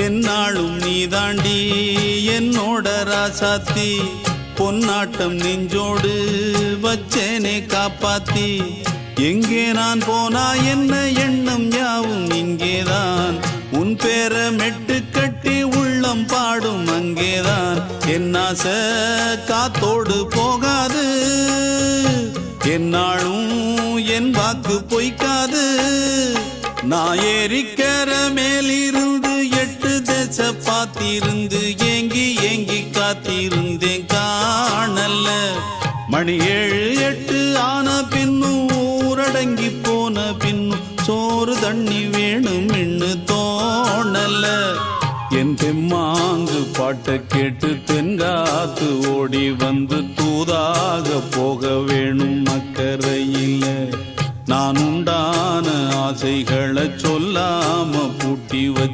என்னாலும் நீதாண்டி என்னோட ராசாத்தி பொன்னாட்டம் நெஞ்சோடு வச்சேனே காப்பாத்தி எங்கே நான் போனா என்ன எண்ணம் யாவும் இங்கேதான் உன் பேர மெட்டு கட்டி உள்ளம் பாடும் அங்கேதான் என் ஆசை காத்தோடு போகாது என்னாலும் என் வாக்கு பொய்க்காது நான் ஏறிக்கிற மேலிருந்து 8 தேச பார்த்திருந்து ஏங்கி ஏங்கி காத்திருந்தேன் காணல்ல மணி 7 8 ஆன பின்னும் ஊரடங்கி போன பின்னும் சோறு தண்ணி வேணும் என்று தோணல என் தெம்மாங்கு பாட்டை கேட்டு தென்காத்து ஓடி வந்து தூதாக போக வேணும் அக்கறையில் நான் உண்டான ஆசைகளை சொல்லாம பூட்டி வச்சு